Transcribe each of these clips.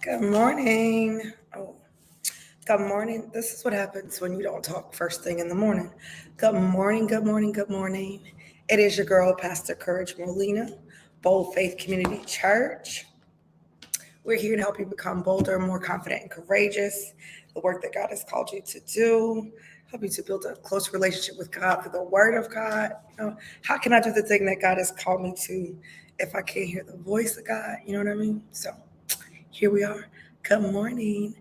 Good morning. Good morning. This is what happens when you don't talk first thing in the morning. Good morning, good morning, good morning. It is your girl, Pastor Courage Molina, Bold Faith Community Church. We're here to help you become bolder, more confident, and courageous. The work that God has called you to do, help you to build a close relationship with God through the Word of God. How can I do the thing that God has called me to if I can't hear the voice of God? You know what I mean? So here we are. Good morning.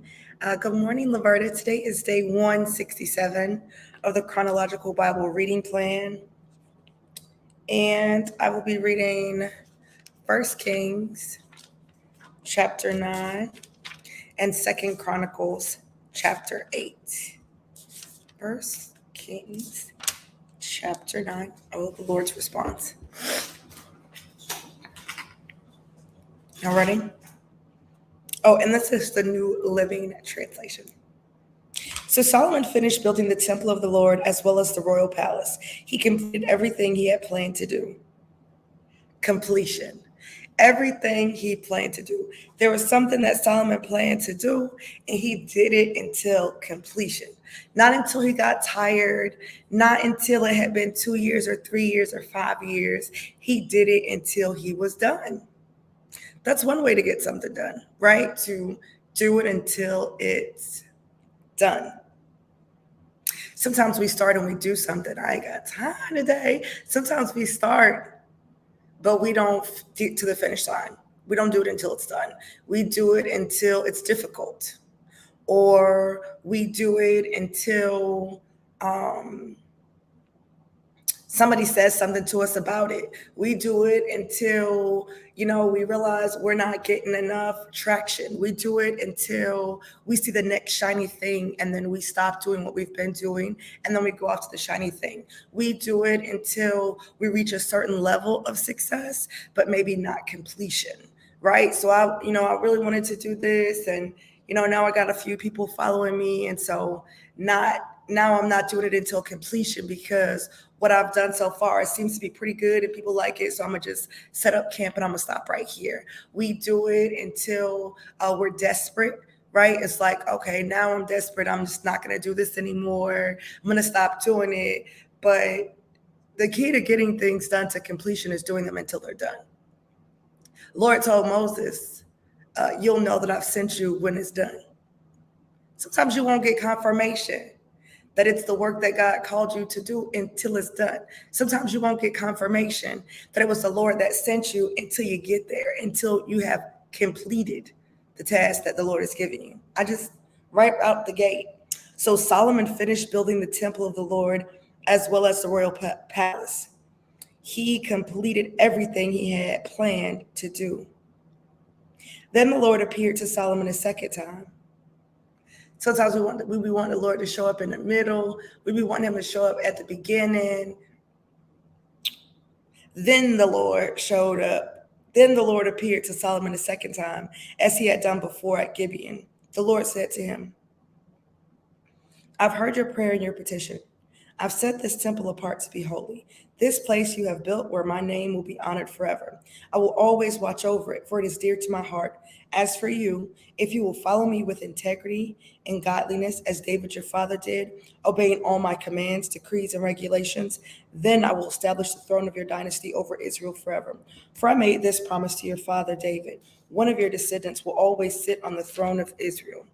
Good morning, Laverta. Today is day 167 of the chronological Bible reading plan. And I will be reading 1 Kings chapter 9 and 2 Chronicles chapter 8. 1 Kings chapter 9. Oh, the Lord's response. Now ready? Oh, and this is the New Living Translation. So Solomon finished building the temple of the Lord as well as the royal palace. He completed everything he had planned to do. Completion. Everything he planned to do. There was something that Solomon planned to do, and he did it until completion. Not until he got tired, not until it had been 2 years or 3 years or 5 years. He did it until he was done. That's one way to get something done, right? To do it until it's done. Sometimes we start and we do something. I ain't got time today. Sometimes we start, but we don't get to the finish line. We don't do it until it's done. We do it until it's difficult, or we do it until somebody says something to us about it. We do it until, we realize we're not getting enough traction. We do it until we see the next shiny thing, and then we stop doing what we've been doing, and then we go off to the shiny thing. We do it until we reach a certain level of success, but maybe not completion, right? So I really wanted to do this, and now I got a few people following me, and so now I'm not doing it until completion, because what I've done so far, it seems to be pretty good and people like it. So I'm going to just set up camp and I'm going to stop right here. We do it until we're desperate, right? It's like, okay, now I'm desperate. I'm just not going to do this anymore. I'm going to stop doing it. But the key to getting things done to completion is doing them until they're done. Lord told Moses, you'll know that I've sent you when it's done. Sometimes you won't get confirmation that it's the work that God called you to do until it's done. Sometimes you won't get confirmation that it was the Lord that sent you until you get there, until you have completed the task that the Lord has given you. I just right out the gate. So Solomon finished building the temple of the Lord as well as the royal palace. He completed everything he had planned to do. Then the Lord appeared to Solomon a second time. Sometimes we want the Lord to show up in the middle. We want him to show up at the beginning. Then the Lord showed up. Then the Lord appeared to Solomon a second time, as he had done before at Gibeon. The Lord said to him, I've heard your prayer and your petition. I've set this temple apart to be holy. This place you have built where my name will be honored forever. I will always watch over it, for it is dear to my heart. As for you, if you will follow me with integrity and godliness, as David your father did, obeying all my commands, decrees, and regulations, then I will establish the throne of your dynasty over Israel forever. For I made this promise to your father David. One of your descendants will always sit on the throne of Israel.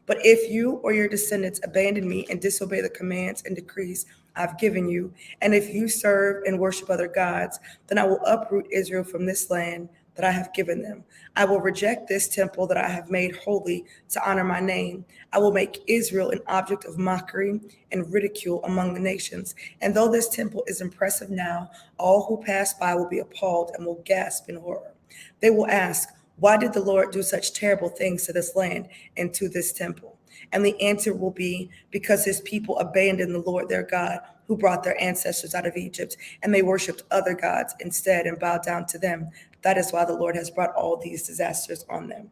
But if you or your descendants abandon me and disobey the commands and decrees I've given you, and if you serve and worship other gods, then I will uproot Israel from this land that I have given them. I will reject this temple that I have made holy to honor my name. I will make Israel an object of mockery and ridicule among the nations. And though this temple is impressive now, all who pass by will be appalled and will gasp in horror. They will ask, why did the Lord do such terrible things to this land and to this temple? And the answer will be, because his people abandoned the Lord their God, who brought their ancestors out of Egypt, and they worshipped other gods instead and bowed down to them. That is why the Lord has brought all these disasters on them.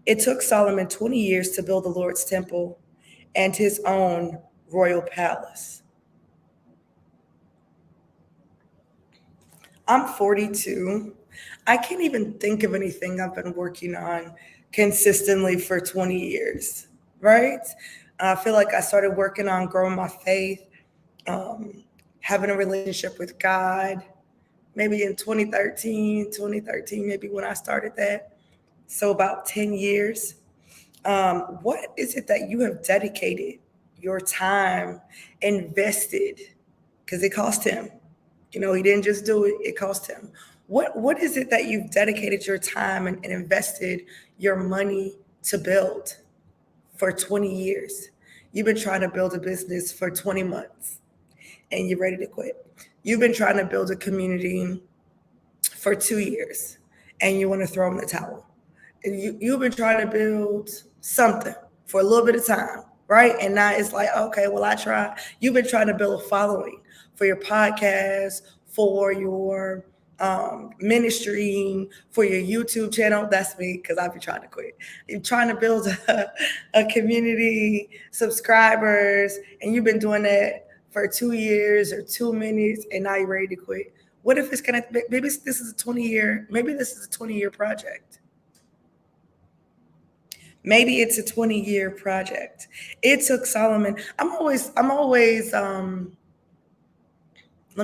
It took Solomon 20 years to build the Lord's temple and his own royal palace. I'm 42. I can't even think of anything I've been working on consistently for 20 years, right? I feel like I started working on growing my faith, having a relationship with God, maybe in 2013, maybe when I started that. So about 10 years. What is it that you have dedicated your time, invested? Because it cost him. He didn't just do it, it cost him. What is it that you've dedicated your time and invested your money to build for 20 years? You've been trying to build a business for 20 months and you're ready to quit. You've been trying to build a community for 2 years and you want to throw in the towel. And you've been trying to build something for a little bit of time, right? And now it's like, okay, well, I try. You've been trying to build a following for your podcast, for your ministry, for your YouTube channel. That's me, because I've been trying to quit. You're trying to build a community, subscribers, and you've been doing that for 2 years or 2 minutes, and now you're ready to quit. What if it's gonna? Maybe this is a 20-year. Maybe this is a 20-year project. Maybe it's a 20-year project. It took Solomon. I'm always, let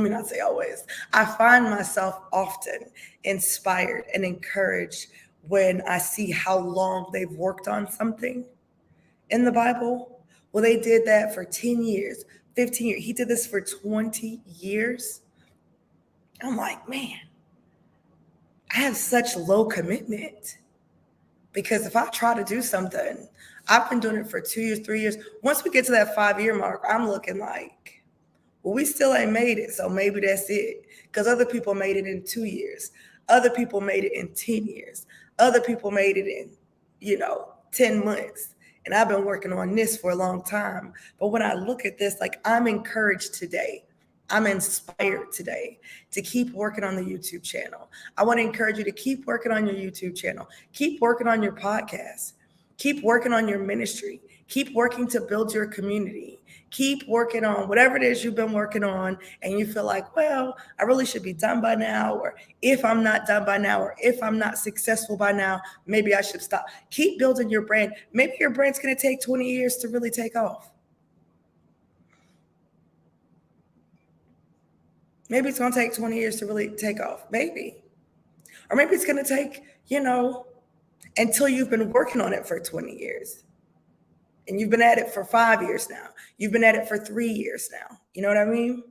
me not say always. I find myself often inspired and encouraged when I see how long they've worked on something in the Bible. Well, they did that for 10 years, 15 years. He did this for 20 years. I'm like, man, I have such low commitment. Because if I try to do something, I've been doing it for 2 years, 3 years. Once we get to that 5-year mark, I'm looking like, well, we still ain't made it. So maybe that's it. Because other people made it in 2 years. Other people made it in 10 years. Other people made it in, 10 months. And I've been working on this for a long time. But when I look at this, like, I'm encouraged today. I'm inspired today to keep working on the YouTube channel. I want to encourage you to keep working on your YouTube channel. Keep working on your podcast. Keep working on your ministry. Keep working to build your community. Keep working on whatever it is you've been working on and you feel like, well, I really should be done by now, or if I'm not done by now, or if I'm not successful by now, maybe I should stop. Keep building your brand. Maybe your brand's going to take 20 years to really take off. Maybe it's going to take 20 years to really take off. Maybe. Or maybe it's going to take, until you've been working on it for 20 years. And you've been at it for 5 years now. You've been at it for 3 years now. You know what I mean?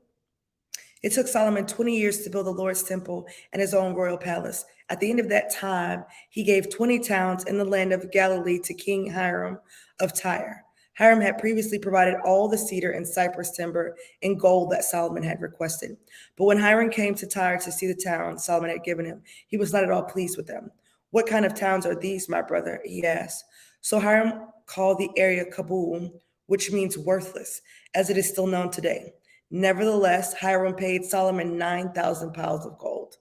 It took Solomon 20 years to build the Lord's temple and his own royal palace. At the end of that time, he gave 20 towns in the land of Galilee to King Hiram of Tyre. Hiram had previously provided all the cedar and cypress timber and gold that Solomon had requested. But when Hiram came to Tyre to see the towns Solomon had given him, he was not at all pleased with them. What kind of towns are these, my brother? He asked. So Hiram called the area Kabul, which means worthless, as it is still known today. Nevertheless, Hiram paid Solomon 9,000 pounds of gold.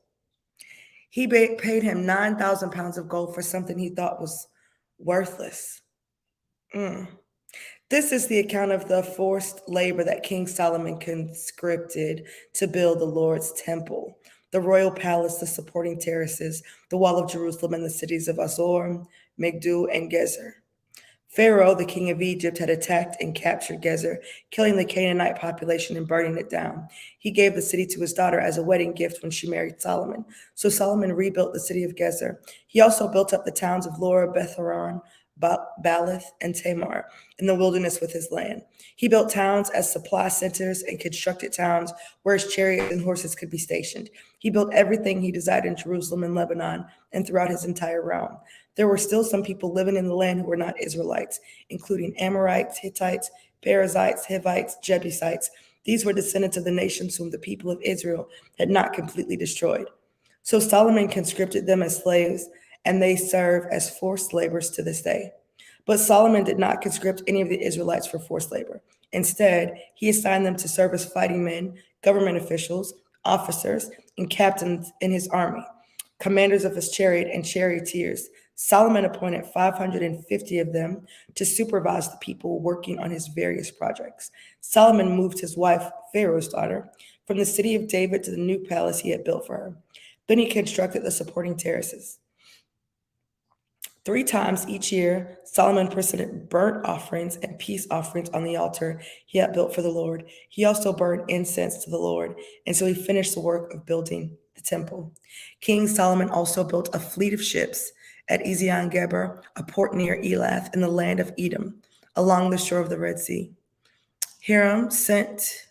He paid him 9,000 pounds of gold for something he thought was worthless. This is the account of the forced labor that King Solomon conscripted to build the Lord's temple, the royal palace, the supporting terraces, the wall of Jerusalem, and the cities of Azor, Megiddo, and Gezer. Pharaoh, the king of Egypt, had attacked and captured Gezer, killing the Canaanite population and burning it down. He gave the city to his daughter as a wedding gift when she married Solomon. So Solomon rebuilt the city of Gezer. He also built up the towns of Lora, Beth-horon, Baalath, and Tamar in the wilderness with his land. He built towns as supply centers and constructed towns where his chariots and horses could be stationed. He built everything he desired in Jerusalem and Lebanon and throughout his entire realm. There were still some people living in the land who were not Israelites, including Amorites, Hittites, Perizzites, Hivites, Jebusites. These were descendants of the nations whom the people of Israel had not completely destroyed. So Solomon conscripted them as slaves, and they serve as forced laborers to this day. But Solomon did not conscript any of the Israelites for forced labor. Instead, he assigned them to serve as fighting men, government officials, officers, and captains in his army, commanders of his chariot and charioteers. Solomon appointed 550 of them to supervise the people working on his various projects. Solomon moved his wife, Pharaoh's daughter, from the city of David to the new palace he had built for her. Then he constructed the supporting terraces. 3 times each year, Solomon presented burnt offerings and peace offerings on the altar he had built for the Lord. He also burned incense to the Lord, and so he finished the work of building the temple. King Solomon also built a fleet of ships at Ezion-Geber, a port near Elath in the land of Edom, along the shore of the Red Sea. Hiram sent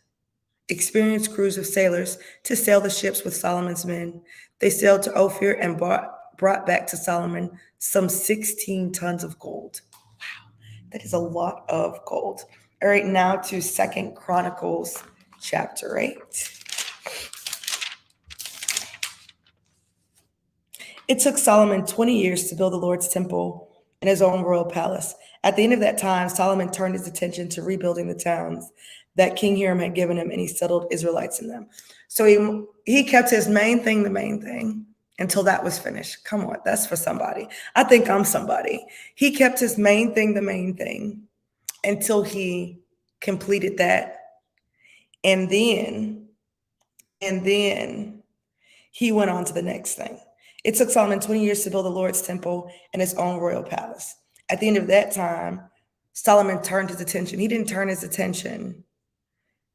experienced crews of sailors to sail the ships with Solomon's men. They sailed to Ophir and brought back to Solomon some 16 tons of gold. Wow, that is a lot of gold. All right, now to 2 Chronicles chapter 8. It took Solomon 20 years to build the Lord's temple and his own royal palace. At the end of that time, Solomon turned his attention to rebuilding the towns that King Hiram had given him, and he settled Israelites in them. So he kept his main thing the main thing until that was finished. Come on, that's for somebody. I think I'm somebody. He kept his main thing the main thing until he completed that. And then he went on to the next thing. It took Solomon 20 years to build the Lord's temple and his own royal palace. At the end of that time, Solomon turned his attention. He didn't turn his attention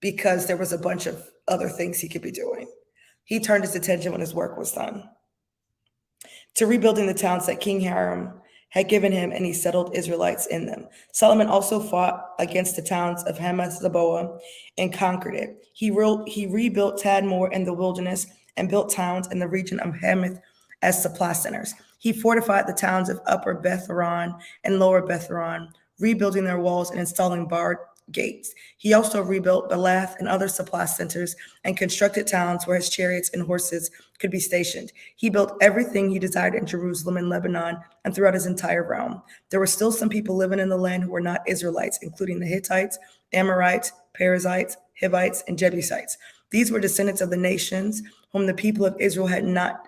because there was a bunch of other things he could be doing. He turned his attention when his work was done to rebuilding the towns that King Hiram had given him, and he settled Israelites in them. Solomon also fought against the towns of Hamath Zeboah and conquered it. He rebuilt Tadmor in the wilderness and built towns in the region of Hamath as supply centers. He fortified the towns of Upper Beth-horon and Lower Beth-horon, rebuilding their walls and installing barred gates. He also rebuilt Belath and other supply centers and constructed towns where his chariots and horses could be stationed. He built everything he desired in Jerusalem and Lebanon and throughout his entire realm. There were still some people living in the land who were not Israelites, including the Hittites, Amorites, Perizzites, Hivites, and Jebusites. These were descendants of the nations whom the people of Israel had not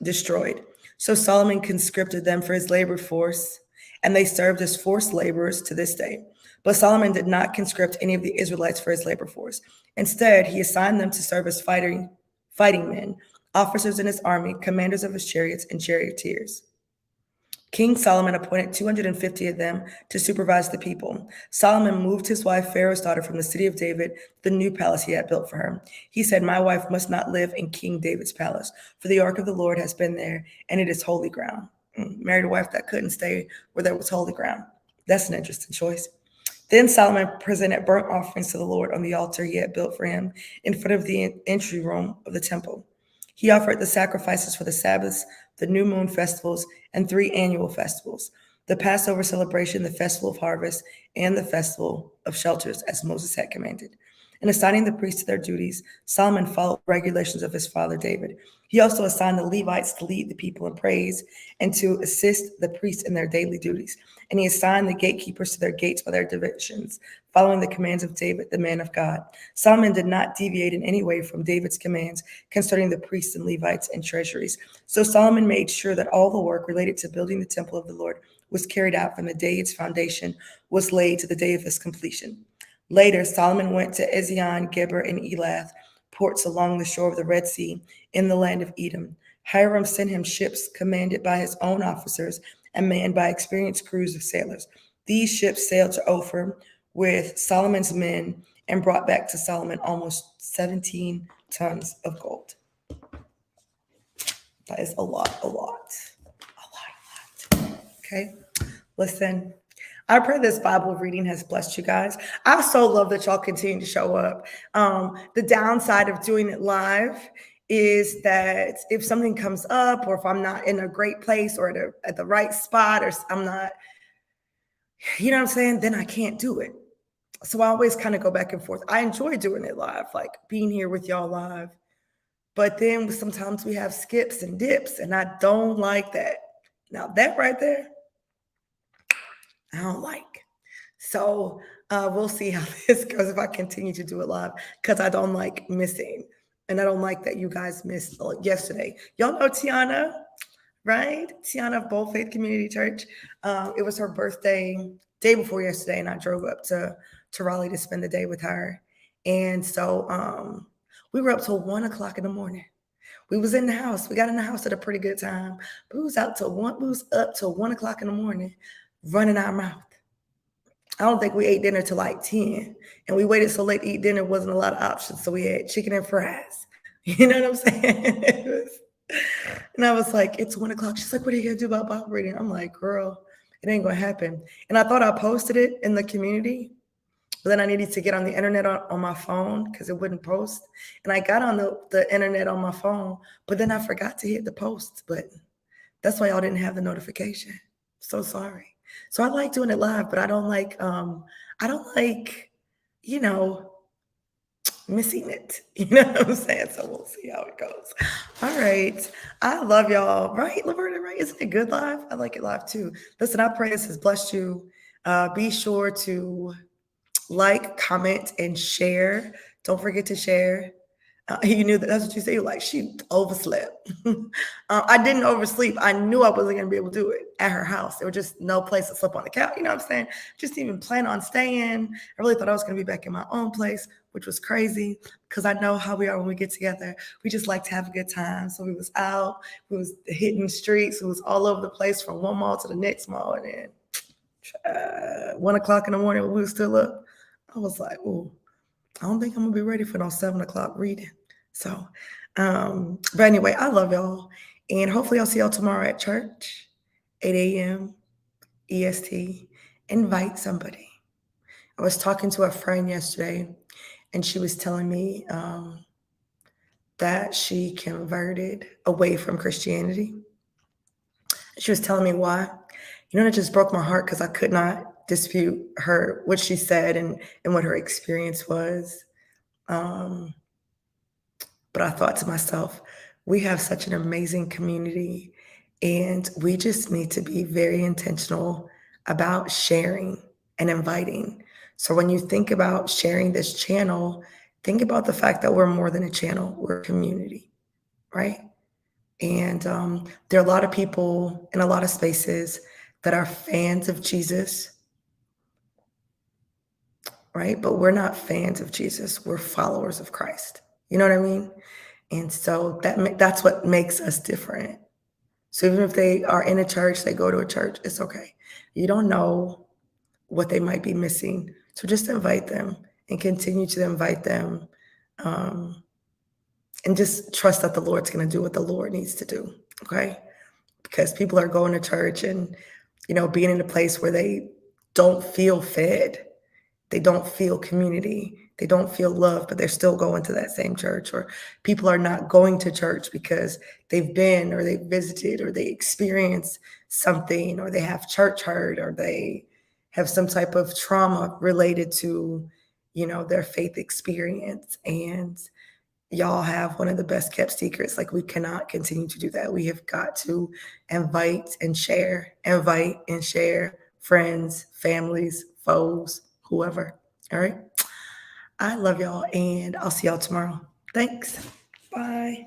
destroyed. So Solomon conscripted them for his labor force, and they served as forced laborers to this day. But Solomon did not conscript any of the Israelites for his labor force. Instead, he assigned them to serve as fighting men, officers in his army, commanders of his chariots, and charioteers. King Solomon appointed 250 of them to supervise the people. Solomon moved his wife, Pharaoh's daughter, from the city of David, the new palace he had built for her. He said, "My wife must not live in King David's palace, for the ark of the Lord has been there, and it is holy ground." Married a wife that couldn't stay where there was holy ground. That's an interesting choice. Then Solomon presented burnt offerings to the Lord on the altar he had built for him in front of the entry room of the temple. He offered the sacrifices for the Sabbaths, the new moon festivals, and 3 annual festivals, the Passover celebration, the festival of harvest, and the festival of shelters, as Moses had commanded. In assigning the priests to their duties, Solomon followed the regulations of his father David. He also assigned the Levites to lead the people in praise and to assist the priests in their daily duties. And he assigned the gatekeepers to their gates by their divisions, following the commands of David, the man of God. Solomon did not deviate in any way from David's commands concerning the priests and Levites and treasuries. So Solomon made sure that all the work related to building the temple of the Lord was carried out from the day its foundation was laid to the day of its completion. Later, Solomon went to Ezion-Geber and Elath, ports along the shore of the Red Sea in the land of Edom. Hiram sent him ships commanded by his own officers and manned by experienced crews of sailors. These ships sailed to Ophir with Solomon's men and brought back to Solomon almost 17 tons of gold. That is a lot. Okay, listen. I pray this Bible reading has blessed you guys. I so love that y'all continue to show up. The downside of doing it live is that if something comes up, or if I'm not in a great place or at the right spot, or I'm not, you know what I'm saying, then I can't do it. So I always kind of go back and forth. I enjoy doing it live, like being here with y'all live. But then sometimes we have skips and dips, and I don't like that. Now that right there, I don't like. So we'll see how this goes if I continue to do it live, because I don't like missing. And I don't like that you guys missed yesterday. Y'all know Tiana, right? Tiana of Bold Faith Community Church. It was her birthday day before yesterday, and I drove up to Raleigh to spend the day with her. And so we were up till 1 o'clock in the morning. We was in the house. We got in the house at a pretty good time. But we was out till one. We was up till 1 o'clock in the morning, running our mouth. I don't think we ate dinner till like 10. And we waited so late to eat dinner, wasn't a lot of options. So we had chicken and fries. You know what I'm saying? And I was like, it's 1 o'clock. She's like, what are you gonna do about Bible reading? I'm like, girl, it ain't gonna happen. And I thought I posted it in the community, but then I needed to get on the internet on my phone because it wouldn't post. And I got on the internet on my phone, but then I forgot to hit the post button. That's why y'all didn't have the notification. So sorry. So I like doing it live, but I don't like, you know, missing it. You know what I'm saying? So we'll see how it goes. All right. I love y'all. Right, Laverna, right? Isn't it good live? I like it live too. Listen, I pray this has blessed you. Be sure to like, comment, and share. Don't forget to share. You knew that's what you say. You're like, she overslept. I didn't oversleep. I knew I wasn't going to be able to do it at her house. There was just no place to sleep on the couch. You know what I'm saying? Just even plan on staying. I really thought I was going to be back in my own place, which was crazy because I know how we are when we get together. We just like to have a good time. So we was out. We was hitting streets. It was all over the place from one mall to the next mall. And then 1 o'clock in the morning when we were still up, I was like, oh, I don't think I'm going to be ready for no 7 o'clock reading. So, but anyway, I love y'all. And hopefully I'll see y'all tomorrow at church, 8 a.m. EST. Invite somebody. I was talking to a friend yesterday, and she was telling me that she converted away from Christianity. She was telling me why. You know, it just broke my heart because I could not dispute her, what she said and what her experience was. But I thought to myself, we have such an amazing community, and we just need to be very intentional about sharing and inviting. So when you think about sharing this channel, think about the fact that we're more than a channel, we're a community, right? And there are a lot of people in a lot of spaces that are fans of Jesus, right? But we're not fans of Jesus, we're followers of Christ. You know what I mean? And so that's what makes us different. So even if they are in a church, they go to a church, it's okay. You don't know what they might be missing. So just invite them and continue to invite them. And just trust that the Lord's going to do what the Lord needs to do. Okay. Because people are going to church and, being in a place where they don't feel fed. They don't feel community. They don't feel love, but they're still going to that same church. Or people are not going to church because they've been or they've visited or they experienced something or they have church hurt or they have some type of trauma related to, their faith experience. And y'all have one of the best kept secrets. Like, we cannot continue to do that. We have got to invite and share friends, families, foes, whoever. All right. I love y'all, and I'll see y'all tomorrow. Thanks. Bye.